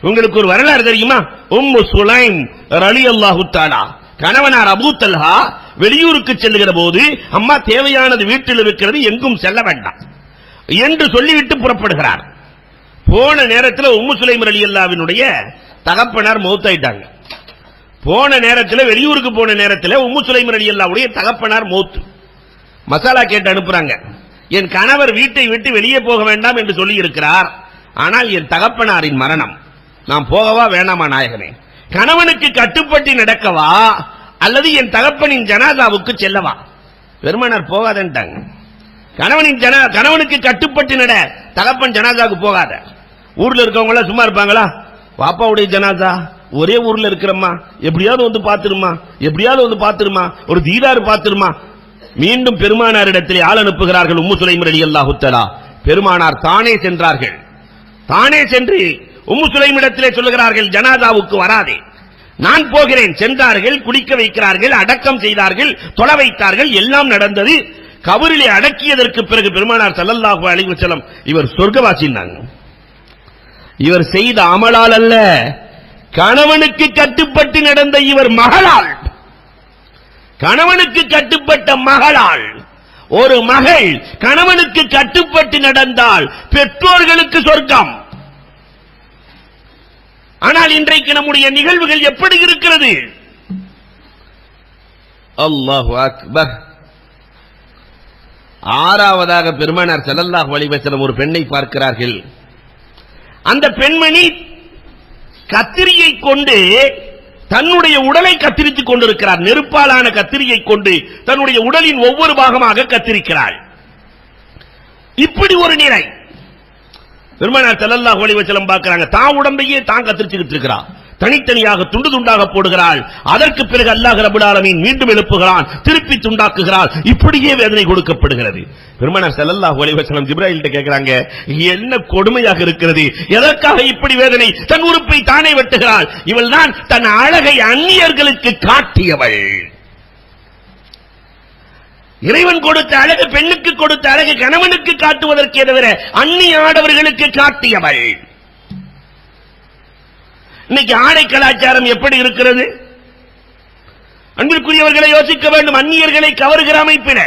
உங்களுக்கு ஒரு வரலாறு தெரியுமா? உம்மு சுலைம் ரலியல்லாஹு தஆலா, கணவனார் அபூ தல்ஹா வெளியூருக்கு செல்லுகிற போது, அம்மா தேவையானது வீட்டில் இருக்கிறது, எங்கும் செல்ல வேண்டாம் என்று சொல்லிவிட்டு புறப்படுகிறார். போன நேரத்தில் உம்மு சுலைம் ரலியல்லாஹுவினுடைய தகப்பனார் மௌத்தாயிட்டாங்க. போன நேரத்தில், வெளியூருக்கு போன நேரத்தில் உம்மு சுலைம் ரலியல்லாஹுடைய தகப்பனார் மௌத். மசாலா கேட்டு அனுப்புறாங்க, என் கணவர் வீட்டை விட்டு வெளியே போக வேண்டாம் என்று சொல்லி இருக்கிறார், ஆனால் என் தகப்பனாரின் மரணம், நான் போகவா வேண்டாமா நாயகனே? கணவனுக்கு கட்டுப்பட்டு நடக்கவா அல்லது என் தகப்பனின் ஜனாதாவுக்கு செல்லவா? பெருமானார் போகாதன்ட்டாங்க. கணவனுக்கு கட்டுப்பட்டு நட, தகப்பன் ஜனாதாவுக்கு போகாத. ஊர்ல இருக்கவங்க எல்லாம் சும்மா இருப்பாங்களா? பாப்பாவுடைய ஜனாதா ஒரே ஊர்ல இருக்கிறம்மா, எப்படியாவது வந்து பாத்துருமா, ஒரு தீதாரு பாத்துருமா. மீண்டும் பெருமானாரிடத்திலே ஆள் அனுப்புகிறார்கள். உம்மு சுலைம் ரலியல்லாஹு தஆலா பெருமானார் தானே சென்றார்கள். தானே சென்று உம்மு சுலைமிடத்திலே சொல்லுகிறார்கள், ஜனாதாவுக்கு வராதே, நான் போகிறேன். சென்றார்கள், குடிக்க வைக்கிறார்கள், அடக்கம் செய்தார்கள், தொலை வைத்தார்கள், எல்லாம் நடந்தது. கபரிலே அடக்கியதற்கு பிறகு பெருமானார் ஸல்லல்லாஹு அலைஹி வஸல்லம் இவர் சொர்க்கவாசினாங்க. இவர் செய்த அமலால் அல்ல, கணவனுக்கு கட்டுப்பட்டு நடந்த இவர் மகளால், கணவனுக்கு கட்டுப்பட்ட மகளால். ஒரு மகள் கணவனுக்கு கட்டுப்பட்டு நடந்தால் பெற்றோர்களுக்கு சொர்க்கம். ஆனால் இன்றைக்கு நம்முடைய நிகழ்வுகள் எப்படி இருக்கிறது? அல்லாஹு அக்பர். ஆறாவதாக பெருமானார் ஸல்லல்லாஹு அலைஹி வஸல்லம் ஒரு பெண்ணை பார்க்கிறார்கள். அந்த பெண்மணி கத்திரியை கொண்டு தன்னுடைய உடலை கத்திரித்துக் கொண்டிருக்கிறார். நெருப்பாலான கத்திரியை கொண்டு தன்னுடைய உடலின் ஒவ்வொரு பாகமாக கத்திரிக்கிறாள். இப்படி ஒரு நிலை பெருமானார் ஸல்லல்லாஹு அலைஹி வஸல்லம் பார்க்கிறாங்க. தான் உடம்பையே தான் கத்திரிச்சுக்கிட்டு இருக்கிறார், தனித்தனியாக துண்டு துண்டாக போடுகிறாள். அதற்கு பிறகு அல்லாஹ் ரப்பல் ஆலமீன் மீண்டும் எழுப்புகிறான், திருப்பி துண்டாக்குகிறாள். இப்படியே வேதனை கொடுக்கப்படுகிறது. பெருமானார் ஸல்லல்லாஹு அலைஹி வஸல்லம் ஜிப்ராயில்கிட்ட கேட்கிறாங்க, என்ன கொடுமையாக இருக்கிறது, எதற்காக இப்படி வேதனை? தன் உறுப்பை தானே வெட்டுகிறாள். இவள் தான் தன் அழகை அந்நியர்களுக்கு காட்டியவள். இறைவன் கொடுத்த அழகு, பெண்ணுக்கு கொடுத்த அழகு கணவனுக்கு காட்டுவதற்கே தவிர அந்நிய ஆடவர்களுக்கு காட்டியவள். இன்னைக்கு ஆடை கலாச்சாரம் எப்படி இருக்கிறது? அன்பிற்குரியவர்களை யோசிக்க வேண்டும். அந்நியர்களை கவருகிற அமைப்பின.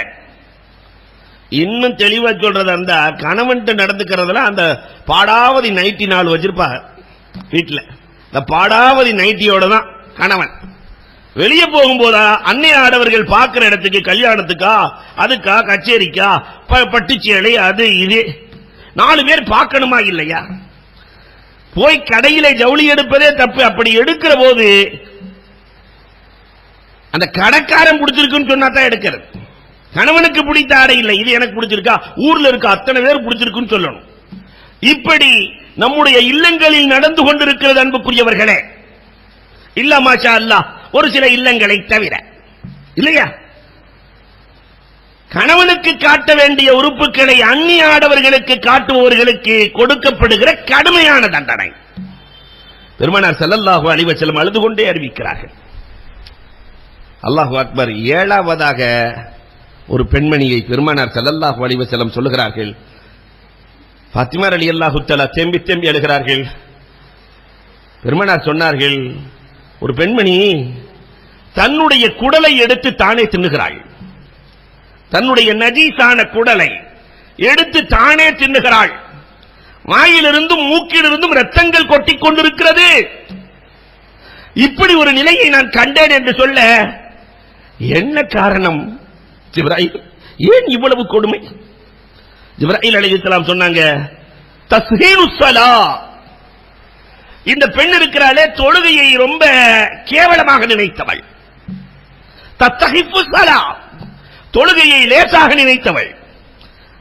இன்னும் தெளிவா சொல்றது, அந்த கணவன் நடந்துக்கிறதுல அந்த பாடாவதி நைட்டி நாள் வச்சிருப்பாங்க வீட்டுல. இந்த பாடாவதி நைட்டியோட தான் கணவன் வெளியே போகும்போதா அந்நிய ஆடவர்கள் பார்க்கிற இடத்துக்கு, கல்யாணத்துக்கா, அதுக்கா, கச்சேரிக்கா, பட்டுச்சேலை, அது இது 4 பேர் பார்க்கணுமா இல்லையா? போய் கடையில ஜவுளி எடுப்பதே தப்பு. அப்படி எடுக்கிற போது அந்த கடைக்காரன் பிடிச்சிருக்குன்னு சொன்னா தான் எடுக்கிறது. கணவனுக்கு பிடித்த ஆடை இல்லை, இது எனக்கு பிடிச்சிருக்கா, ஊர்ல இருக்க அத்தனை பேர் பிடிச்சிருக்குன்னு சொல்லணும். இப்படி நம்முடைய இல்லங்களில் நடந்து கொண்டிருக்கிறது அன்புக்குரியவர்களே. இல்ல மாஷா அல்லாஹ், ஒரு சில இல்லங்களை தவிர இல்லையா? கணவனுக்கு காட்ட வேண்டிய உறுப்புகளை அந்நிய ஆடவர்களுக்கு காட்டுபவர்களுக்கு கொடுக்கப்படுகிற கடுமையான தண்டனை பெருமானார் ஸல்லல்லாஹு அலைஹி வஸல்லம் அழுது கொண்டே அறிவிக்கிறார்கள். அல்லாஹு அக்பர். ஏழாவதாக ஒரு பெண்மணியை பெருமானார் ஸல்லல்லாஹு அலைஹி வஸல்லம் சொல்லுகிறார்கள். ஃபாத்திமா ரலியல்லாஹு தஆலா தேம்பி தேம்பி அழுகிறார்கள். பெருமானார் சொன்னார்கள், ஒரு பெண்மணி தன்னுடைய குடலை எடுத்து தானே தின்னுகிறாள். தன்னுடைய நஜீஸான குடலை எடுத்து தானே தின்னுகிறாள். வாயிலிருந்தும் மூக்கிலிருந்தும் ரத்தங்கள் கொட்டிக் கொண்டிருக்கிறது. இப்படி ஒரு நிலையை நான் கண்டேன் என்று சொல்ல என்ன காரணம்? ஜிப்ராயில், ஏன் இவ்வளவு கொடுமை? ஜிப்ராயில் அலைஹிஸ்ஸலாம் சொன்னாங்க, தஸ்ஹீனுஸ் ஸலா. இந்த பெண் இருக்கிறாளே, தொழுகையை ரொம்ப கேவலமாக நினைத்தவள். தத்தஹிஃபு ஸலா, தொழுகையை லேசாக நினைத்தவள்.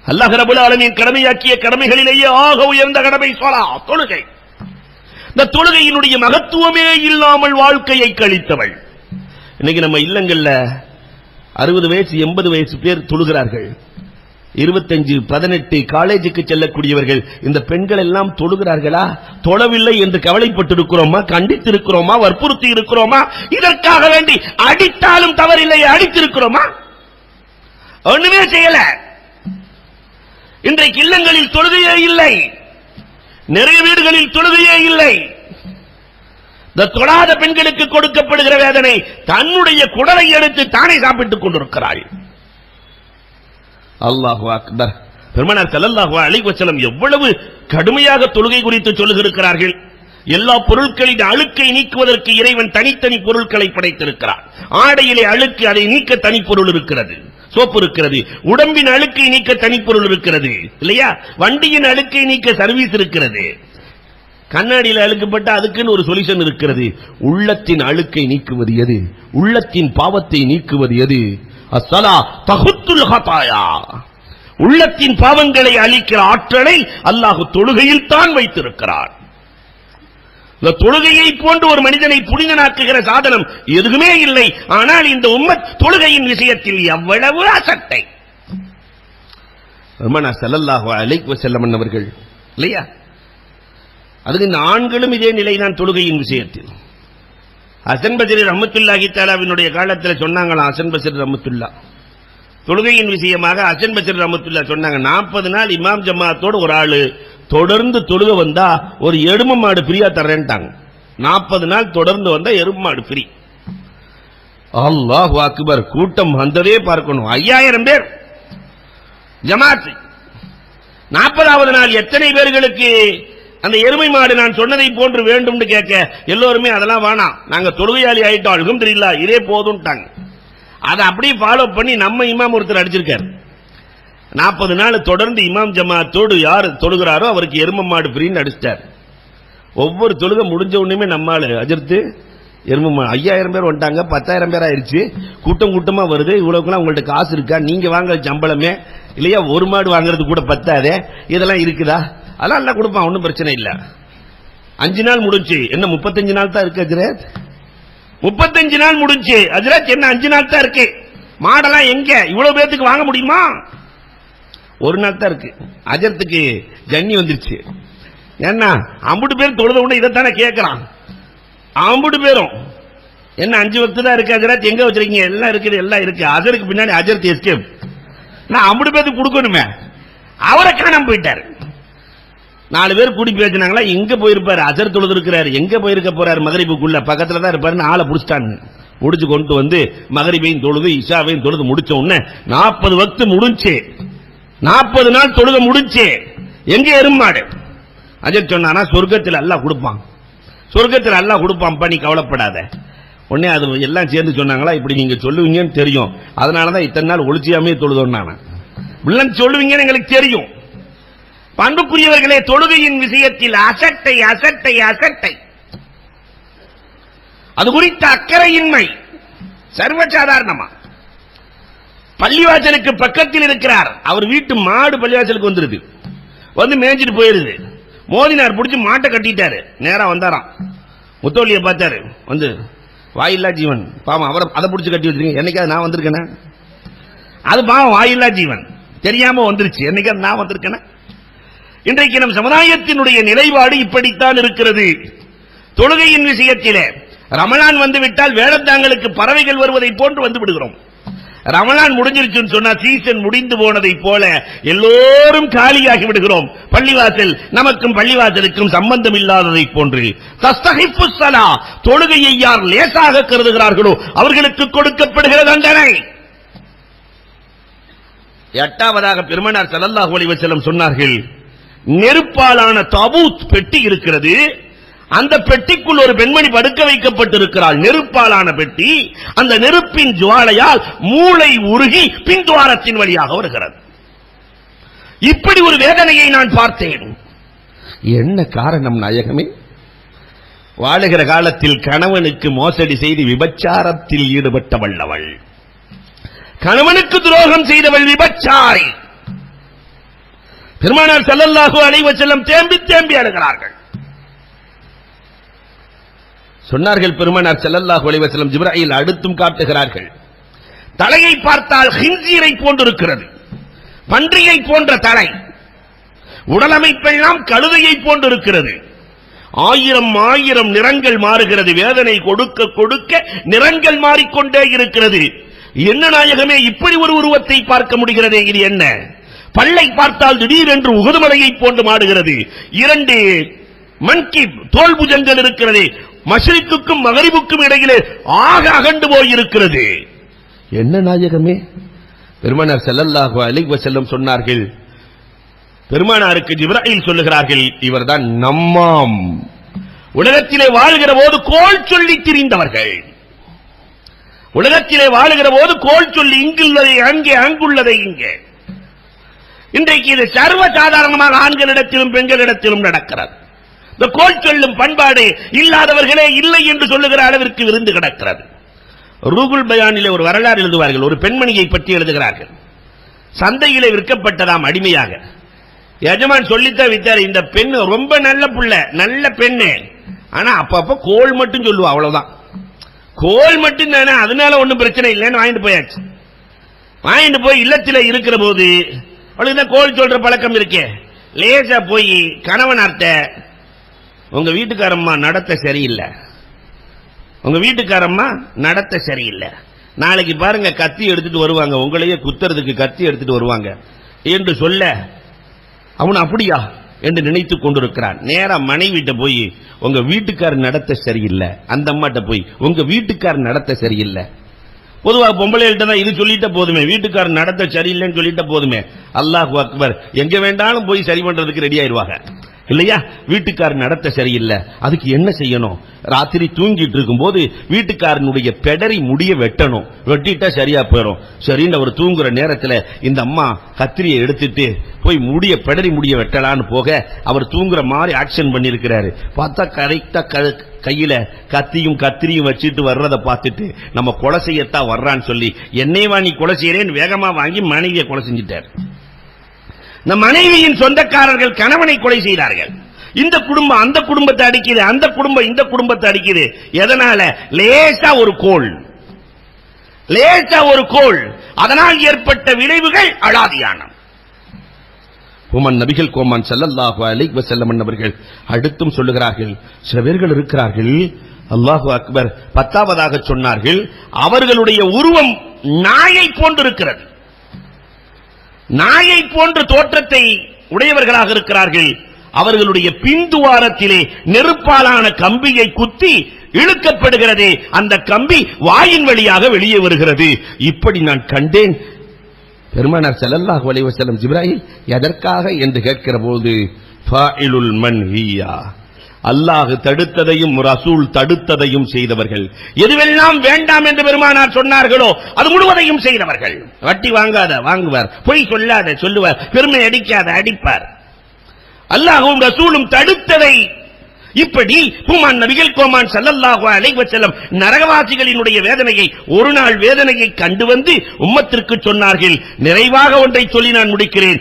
அல்லாஹ் ரப்பல் ஆலமீன் கடமையாக்கிய கடமைகளிலேயே ஆக உயர்ந்த கடமை ஸலா, தொழுகை. இந்த தொழுகையினுடைய மகத்துவமே இல்லாமல் வாழ்க்கையை கழித்தவள். இன்னைக்கு நம்ம இல்லங்கள்ல 60 வயசு 80 வயசு பேர் தொழுகிறார்கள். 25, 18 காலேஜுக்கு செல்லக்கூடியவர்கள். இந்த பெண்கள் எல்லாம் தொழுகிறார்களா? தொழவில்லை என்று கவலைப்பட்டிருக்கிறோமா? கண்டித்திருக்கிறோமா? வற்புறுத்தி இருக்கிறோமா? இதற்காக வேண்டி அடித்தாலும் தவறில்லை, அடித்திருக்கிறோமா? ஒண்ணுமே செய்யல. இன்றைக்கு இல்லங்களில் தொழுகையே இல்லை, நிறைய வீடுகளில் தொழுகையே இல்லை. இந்த தொழாத பெண்களுக்கு கொடுக்கப்படுகிற வேதனை, தன்னுடைய குடலை எடுத்து தானே சாப்பிட்டுக் கொண்டிருக்கிறாள். அல்லாஹு அக்பர். பெருமானார் ஸல்லல்லாஹு அலைஹி வஸல்லம் எவ்வளவு கடுமையாக தொழுகை குறித்து சொல்லுகிறார்கள். எல்லா பொருட்களின் அழுக்கை நீக்குவதற்கு இறைவன் தனித்தனி பொருட்களை படைத்திருக்கிறார். ஆடையிலே அழுக்கு, அதை நீக்க தனி பொருள் இருக்கிறது, சோப்பு இருக்கிறது. உடம்பின் அழுக்கை நீக்க தனி பொருள் இருக்கிறது இல்லையா? வண்டியின் அழுக்கை நீக்க சர்வீஸ் இருக்கிறது. கண்ணாடியில் அழுக்கப்பட்ட அதுக்குன்னு ஒரு சொல்யூஷன் இருக்கிறது. உள்ளத்தின் அழுக்கை நீக்குவது எது? உள்ளத்தின் பாவத்தை நீக்குவது எது? அஸ்ஸலா தஹுத்துல் ஹதாயா. உள்ளத்தின் பாவங்களை அழிக்கிற ஆற்றலை அல்லாஹ் தொழுகையில் தான் வைத்திருக்கிறார். இந்த தொழுகையை போன்று ஒரு மனிதனை புனிதனாக்குகிற சாதனம் எதுவுமே இல்லை. ஆனால் இந்த உம்மத் தொழுகையின் விஷயத்தில் எவ்வளவு அசட்டை. பெருமானார் ஸல்லல்லாஹு அலைஹி வஸல்லம் அவர்கள் இல்லையா, அதுக்கு இந்த ஆண்களும் இதே நிலைதான் தொழுகையின் விஷயத்தில். ஹசன் பஸ்ரி ரஹ்மத்துல்லாஹி தஆலாவினுடைய காலத்தில் சொன்னாங்களாம். ஹசன் பஸ்ரி ரஹ்மத்துல்லாஹ் தொழுகையின் விஷயமாக ஹசன் பஸ்ரி ரஹ்மத்துல்லாஹ் சொன்னாங்க, 40 நாள் இமாம் ஜமாத்தோடு ஒரு ஆளு தொடர்ந்து தொழுக வந்தா ஒரு எரும மாடு ஃப்ரீயா தர்றேன்ட்டாங்க. 40 நாள் தொடர்ந்து வந்தா எரும மாடு ஃப்ரீ. அல்லாஹு அக்பர். கூட்டம் வந்ததே பார்க்கணும். 5000 பேர் ஜமாத். 40வது நாள் எத்தனை பேர்களுக்கு அந்த எருமை மாடு நான் சொன்னதை போன்று வேண்டும் கேட்க எல்லோருமே அதெல்லாம் வேணாம், நாங்க தொழுகையாளி ஆயிட்டோம், அல்ஹம்துலில்லாஹ் இதே போதும்ட்டாங்க. அதை அப்படியே ஃபாலோ பண்ணி நம்ம இமாம் ஒருத்தர் அடிச்சிருக்காரு. 40 நாள் தொடர்ந்து இமாம் ஜமாத்தோடு யார் தொழுகிறாரோ அவருக்கு எரும மாடு ஃப்ரீன்னு அடிச்சிட்டார். ஒவ்வொரு தொழுகை முடிஞ்ச உடனே நம்மால் அஜர்த்து எரும மாடு 5000 பேர் வந்துட்டாங்க, 10000 பேர் ஆயிடுச்சு, கூட்டம் கூட்டமா வருது. இவ்வளவுக்குலாம் உங்கள்ட்ட காசு இருக்கா, நீங்க வாங்க சம்பளமே இல்லையா, ஒரு மாடு வாங்குறது கூட பத்தாதே, இதெல்லாம் இருக்குதா, அதெல்லாம் எல்லாம் கொடுப்பான், ஒன்றும் பிரச்சனை இல்லை. 5 நாள் முடிஞ்சு, என்ன 35 நாள் தான் இருக்கு அஜரத், 35 நாள் முடிஞ்சு அஜரத், என்ன 5 நாள் தான் இருக்கு, மாடெல்லாம் எங்க இவ்வளவு பேருக்கு வாங்க முடியுமா, ஒரு நாள் தான் இருக்கு. அஜரத்துக்கு ஜன்னி வந்துருச்சு. ஏன்னா 50 பேர் தொழுத உடனே இதைத்தானே கேட்கறான். 50 பேரும் என்ன 5 வக்து தான் இருக்கு அஜரத், எங்க வச்சிருக்கீங்க, எல்லாம் இருக்குது, எல்லாம் இருக்கு. அஜருக்கு பின்னாடி அஜரத் எஸ்கேப். நான் 50 பேருக்கு கொடுக்கணுமே, அவரை காணாம போயிட்டாரு. 4 பேர் கூடி பேசினாங்களா, எங்க போயிருப்பாரு, அஜர் தொழுது இருக்கிறாரு, எங்க போயிருக்க போறாரு, மகரிபுக்குள்ள பக்கத்துல தான் இருப்பாருன்னு ஆளை புடிச்சிட்டாங்க. முடிச்சு கொண்டு வந்து மகரிபையும் தொழுது இஷாவையும் தொழுது முடிச்ச உடனே 40 வக்து முடிஞ்சு, 40 நாள் தொழுக முடிஞ்சு, எங்க எருமாடு. அஜர் சொன்னானா சொர்க்கத்தில் அல்லாஹ் கொடுப்பான், சொர்க்கத்தில் அல்லாஹ் கொடுப்பான், நீ கவலைப்படாத. உடனே அது எல்லாம் சேர்ந்து சொன்னாங்களா, இப்படி நீங்க சொல்லுவீங்கன்னு தெரியும், அதனாலதான் இத்தனை நாள் ஒளிச்சியாமே தொழுதோன்னான, சொல்லுவீங்கன்னு எங்களுக்கு தெரியும். பண்புக்குரியவர்களே, தொழுகையின் விஷயத்தில் அசட்டை அசட்டை அசட்டை, அது குறித்த அக்கறையின்மை சர்வசாதாரணமா. பள்ளிவாசலுக்கு பக்கத்தில் இருக்கிறார், அவர் வீட்டு மாடு பள்ளிவாசலுக்கு வந்துருது, வந்து மேய்ஞ்சிட்டு போயிருது. மோதினார், பிடிச்சி மாட்டை கட்டிட்டாரு, நேரா வந்தாராம். முத்தோலியை பார்த்தாரு, வந்து வாயில்லா ஜீவன் பாவம், அவரை அதை பிடிச்சி கட்டி வச்சிருக்கீங்க, என்னைக்காவது நான் வந்திருக்கேன, அது பாவம் வாயில்லா ஜீவன் தெரியாம வந்துருச்சு, என்னைக்காவது நான் வந்திருக்கேன. இன்றைக்கு நம் சமுதாயத்தினுடைய நிலைப்பாடு இப்படித்தான் இருக்கிறது. தொழுகையின் விஷயத்திலே ரமலான் வந்துவிட்டால் வேடத்தாங்களுக்கு பறவைகள் வருவதை போன்று வந்து விடுகிறோம். ரமலான் முடிஞ்சிருச்சுன்னு சொன்னா சீசன் முடிந்து போனதை போல எல்லோரும் காலியாகி விடுகிறோம். பள்ளிவாசல் நமக்கும் பள்ளிவாசலுக்கும் சம்பந்தம் இல்லாததை போன்று. தஸ்தஹிப்பு ஸலா, தொழுகையை யார் லேசாக கருதுகிறார்களோ அவர்களுக்கு கொடுக்கப்படுகிற தண்டனை. 8வதாக பெருமானார் ஸல்லல்லாஹு அலைஹி வஸல்லம் சொன்னார்கள், நெருப்பாலான தாபூத் பெட்டி இருக்கிறது, அந்த பெட்டிக்குள் ஒரு பெண்மணி படுக்க வைக்கப்பட்டிருக்கிறாள். நெருப்பாலான பெட்டி, அந்த நெருப்பின் ஜுவாலையால் மூளை உருகி பின்துவாரத்தின் வழியாக வருகிறது. இப்படி ஒரு வேதனையை நான் பார்த்தேன். என்ன காரணம் நாயகமே? வாழுகிற காலத்தில் கணவனுக்கு மோசடி செய்து விபச்சாரத்தில் ஈடுபட்டவள் அவள், கணவனுக்கு துரோகம் செய்தவள் விபச்சாரி. பெருமானார் ஸல்லல்லாஹு அலைஹி வஸல்லம் தேம்பி தேம்பி அழுகிறார்கள். சொன்னார்கள் பெருமானார் ஸல்லல்லாஹு அலைஹி வஸல்லம், ஜிப்ராயில் அடுத்தும் காட்டுகிறார்கள், தலையை பார்த்தால் ஹின்சீரை போன்றிருக்கிறது, பன்றியை போன்ற தலை, உடலமைப்பெல்லாம் கழுதையை போன்றிருக்கிறது, 1000 நிறங்கள் மாறுகிறது, வேதனை கொடுக்க கொடுக்க நிறங்கள் மாறிக்கொண்டே இருக்கிறது. என்ன நாயகமே, இப்படி ஒரு உருவத்தை பார்க்க முடிகிறதே, இது என்ன? பல்லை பார்த்தால் திடீரென்று உகுதுமலையை போன்று மாடுகிறது, 2 மன்கிப் தோல் புஜங்கள் இருக்கிறது, மஷ்ரிக்குக்கும் மகரிபுக்கும் இடையிலே ஆக அகண்டு போயிருக்கிறது. என்ன நாயகமே? பெருமானார் ஸல்லல்லாஹு அலைஹி வஸல்லம் சொன்னார்கள், பெருமானாருக்கு ஜிப்ராயில் சொல்லுகிறார்கள், இவர்தான் நம்மாம், உலகத்திலே வாழ்கிற போது கோல் சொல்லி திரிந்தவர்கள், உலகத்திலே வாழுகிற போது கோல் சொல்லி இங்குள்ளதை அங்கே, அங்குள்ளதை இங்கே. இன்றைக்கு இது சர்வசாதாரணமாக ஆண்களிடத்திலும் பெண்களிடத்திலும் நடக்கிறது. இந்த கோல் சொல்லும் பண்பாடு இல்லாதவர்களே இல்லை என்று சொல்லுகிற அளவிற்கு விருந்து கிடக்கிறது. ரூகுல் பயானிலே ஒரு வரலாறு எழுதுவார்கள், ஒரு பெண்மணியை பற்றி எழுதுகிறார்கள். சந்தையிலே விற்கப்பட்டதாம் அடிமையாக. எஜமான் சொல்லித்தான் வித்தார், இந்த பெண் ரொம்ப நல்ல புள்ள, நல்ல பெண்ணு, ஆனா அப்பப்ப கோல் மட்டும் சொல்லுவா, அவ்வளவுதான். கோல் மட்டும் தானே, அதனால ஒண்ணும் பிரச்சனை இல்லைன்னு வாங்கிட்டு போயாச்சு. வாங்கிட்டு போய் இல்லத்துல இருக்கிற போது அவளுக்கு தான் கோல் சொல்ற பழக்கம் இருக்கே. லேசா போய் கணவனார்த்த, உங்க வீட்டுக்காரம்மா நடத்த சரியில்லை, உங்க வீட்டுக்காரம்மா நடத்த சரியில்லை, நாளைக்கு பாருங்க கத்தி எடுத்துட்டு வருவாங்க, உங்களையே குத்துறதுக்கு கத்தி எடுத்துட்டு வருவாங்க என்று சொல்ல அவன் அப்படியா என்று நினைத்துக் கொண்டிருக்கிறான். நேரா மனைவிட்ட போய் உங்க வீட்டுக்காரர் நடத்த சரியில்லை, அந்த அம்மாட்ட போய் உங்க வீட்டுக்காரர் நடத்த சரியில்லை. பொதுவாக பொம்பளைகள்ட்ட தான் இது சொல்லிட்ட போதுமே, வீட்டுக்காரர் நடத்த சரியில்லைன்னு சொல்லிட்ட போதுமே. அல்லாஹ் அக்பர், எங்க வேண்டாலும் போய் சரி பண்றதுக்கு ரெடி ஆயிடுவாங்க இல்லையா? வீட்டுக்காரர் நடத்த சரியில்லை, அதுக்கு என்ன செய்யணும்? ராத்திரி தூங்கிட்டு இருக்கும் போது வீட்டுக்காரனுடைய பெடரி முடிய வெட்டணும், வெட்டிட்டா சரியா போயிடும். சரின்னு அவர் தூங்குற நேரத்தில் இந்த அம்மா கத்திரியை எடுத்துட்டு போய் பெடரி முடிய வெட்டலான்னு போக அவர் தூங்குற மாதிரி ஆக்ஷன் பண்ணிருக்கிறாரு. பார்த்தா கரெக்டா கையில கத்தியும் கத்திரியும் வச்சுட்டு வர்றதை பார்த்துட்டு நம்ம கொலை செய்யத்தான் வர்றான்னு சொல்லி என்னைவா நீ கொலை செய்யறேன்னு வேகமா வாங்கி மனைவியை கொலை செஞ்சிட்டார். இந்த மனைவியின் சொந்தக்காரர்கள் கணவனை கொலை செய்தார்கள். இந்த குடும்பம் அந்த குடும்பத்தை அடிக்குது, அந்த குடும்பம் இந்த குடும்பத்தை அடிக்குது. எதனால? லேசா ஒரு கோல், லேசா ஒரு கோல், அதனால் ஏற்பட்ட விளைவுகள் அலாதியான. நபிகள் கோமான் ஸல்லல்லாஹு அலைஹி வஸல்லம் அவர்கள் அடுத்தும் சொல்லுகிறார்கள், சில பேர்கள் இருக்கிறார்கள், அல்லாஹு அக்பர், 10ஆவதாக சொன்னார்கள், அவர்களுடைய உருவம் நாயை போன்றிருக்கிறது, நாயை போன்ற தோற்றத்தை உடையவர்களாக இருக்கிறார்கள். அவர்களுடைய பின்துவாரத்திலே நெருப்பாலான கம்பியை குத்தி இழுக்கப்படுகிறது, அந்த கம்பி வாயின் வழியாக வெளியே வருகிறது. இப்படி நான் கண்டேன். பெருமானார் ஸல்லல்லாஹு அலைஹி வஸல்லம் ஜிப்ராயில் எதற்காக என்று கேட்கிற போது ஃபாயிலுல் மன்ஹியா, அல்லாஹ் தடுத்ததையும் ரசூல் தடுத்ததையும் செய்தவர்கள், எதுவெல்லாம் வேண்டாம் என்று பெருமானார் சொன்னார்களோ அது முழுவதையும் செய்தவர்கள். வட்டி வாங்காத வாங்குவார், பொய் சொல்லாத சொல்லுவார், பெருமை அடிக்காத அடிப்பார். அல்லாஹ்வும் ரசூலும் தடுத்ததை இப்படி ஹுமான் நபிகள் கோமான் ஸல்லல்லாஹு அலைஹி வஸல்லம் நரகவாசிகளினுடைய வேதனையை, ஒரு நாள் வேதனையை கண்டு வந்து உம்மத்திற்கு சொன்னார்கள். நிறைவாக ஒன்றை சொல்லி நான் முடிக்கிறேன்.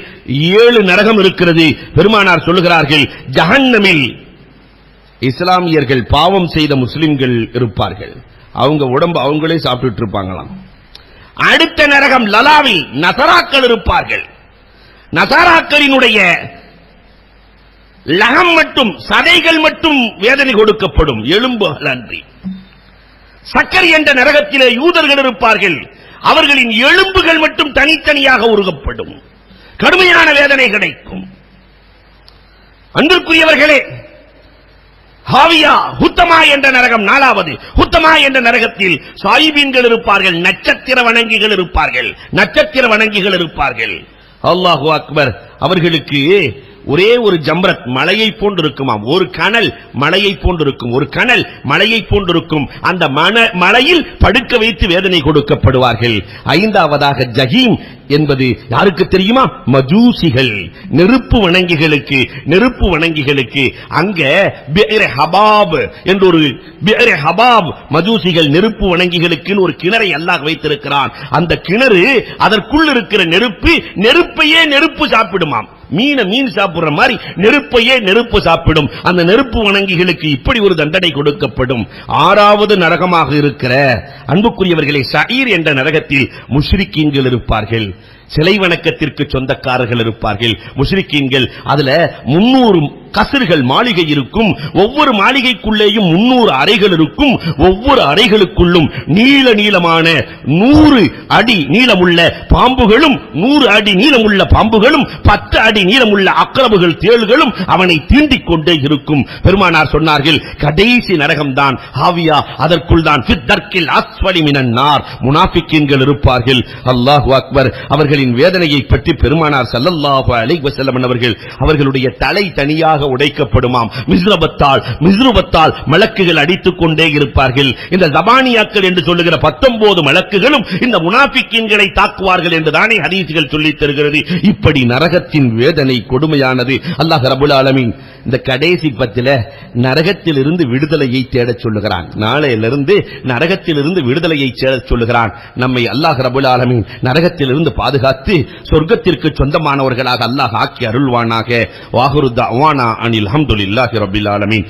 7 நரகம் இருக்கிறது. பெருமானார் சொல்லுகிறார்கள், ஜஹன்னமில் இஸ்லாமியர்கள் பாவம் செய்த முஸ்லிம்கள் இருப்பார்கள், அவங்க உடம்பு அவங்களே சாப்பிட்டு இருப்பாங்களாம். அடுத்த நரகம் லலாவில் நசராக்கள் இருப்பார்கள். நசராக்களினுடைய லகம் மட்டும், சதைகள் மட்டும் வேதனை கொடுக்கப்படும், எலும்புகள் அன்றி. சக்கரை என்ற நரகத்திலே யூதர்கள் இருப்பார்கள், அவர்களின் எலும்புகள் மட்டும் தனித்தனியாக உருகப்படும், கடுமையான வேதனை கிடைக்கும். அன்பிற்குரியவர்களே, ஹாவியா ஹுத்தமா என்ற நரகம் 4வது. ஹுத்தமா என்ற நரகத்தில் சாயிபீன்கள் இருப்பார்கள், நட்சத்திர வணங்கிகள் இருப்பார்கள், நட்சத்திர வணங்கிகள் இருப்பார்கள். அல்லாஹு அக்பர். அவர்களுக்கு ஒரே ஒரு ஜம்ரத் மலையை போன்றிருக்குமாம், ஒரு கனல் மலையை போன்றிருக்கும், ஒரு கனல் மலையை போன்றிருக்கும். அந்த மலையில் படுக்க வைத்து வேதனை கொடுக்கப்படுவார்கள். 5ஆவதாக ஜஹீம் என்பது யாருக்கு தெரியுமா? மஜூசிகள், நெருப்பு வணங்கிகளுக்கு. நெருப்பு வணங்கிகளுக்கு அங்க பிஅர் ஹபாப் என்றொரு பிஅர் ஹபாப், மஜூசிகள் நெருப்பு வணங்கிகளுக்கு ஒரு கிணறை அல்லாஹ் வைத்திருக்கிறான். அந்த கிணறு, அதற்குள் இருக்கிற நெருப்பு, நெருப்பையே நெருப்பு சாப்பிடுமாம். மீன் சாப்பிடுற மாதிரி நெருப்பையே நெருப்பு சாப்பிடும். அந்த நெருப்பு வணங்கிகளுக்கு இப்படி ஒரு தண்டனை கொடுக்கப்படும். 6வது நரகமாக இருக்கிற அன்புக்குரியவர்களை ஸஈர் என்ற நரகத்தில் முஷ்ரிக்கீன்கள் இருப்பார்கள், சிலை வணக்கத்திற்கு சொந்தக்காரர்கள் இருப்பார்கள். முஷ்ரிக்கீன்கள், அதுல 300 கசர்கள் மாளிகை இருக்கும். ஒவ்வொரு மாளிகைக்குள்ளேயும் 300 அறைகள் இருக்கும். ஒவ்வொரு அறைகளுக்குள்ளும் நீள நீளமான 100 அடி நீளமுள்ள பாம்புகளும், 100 அடி நீளமுள்ள பாம்புகளும், 10 அடி நீளமுள்ள அக்ரபுகள், தேள்களும் அவனை தீண்டிக் கொண்டே இருக்கும். பெருமானார் சொன்னார்கள், கடைசி நரகம்தான் ஹாவியா, அதற்குள் தான் ஃபித்தர்கில் அஸ்வலி மினன் நார் முனாஃபிக்கீன்கள் இருப்பார்கள். அல்லாஹு அக்பர். அவர்களின் வேதனையை பற்றி பெருமானார் ஸல்லல்லாஹு அலைஹி வஸல்லம் அவர்கள், அவர்களுடைய தலை தனியாக உடைக்கப்படுமாம். மிஸ்ருபத்தால் மலக்குகள் அடித்துக் கொண்டே இருப்பார்கள். இந்த ஜபானியாக்கள் என்று சொல்லுகிற 19 மலக்குகளும் இந்த முனாஃபிக்கீன்களை தாக்குவார்கள் என்று தானே ஹதீஸ்கள் சொல்லித் தருகிறது. இப்படி நரகத்தின் வேதனை கொடுமையானது. அல்லாஹ் ரப்பல் ஆலமீன் இந்த கடைசி பத்தில நரகத்தில் இருந்து விடுதலையை தேடச் சொல்லுகிறான். நாளையிலிருந்து நரகத்தில் இருந்து விடுதலையை தேடச் சொல்லுகிறான். நம்மை அல்லாஹ் ரப்பல் ஆலமீன் நரகத்தில் இருந்து பாதுகாத்து சொர்க்கத்திற்கு சொந்தமானவர்களாக அல்லாஹ் ஆக்கி அருள்வானாக. வாஹிரு தஅவானா அனில் ஹம்துலில்லாஹி ரப்பில் ஆலமீன்.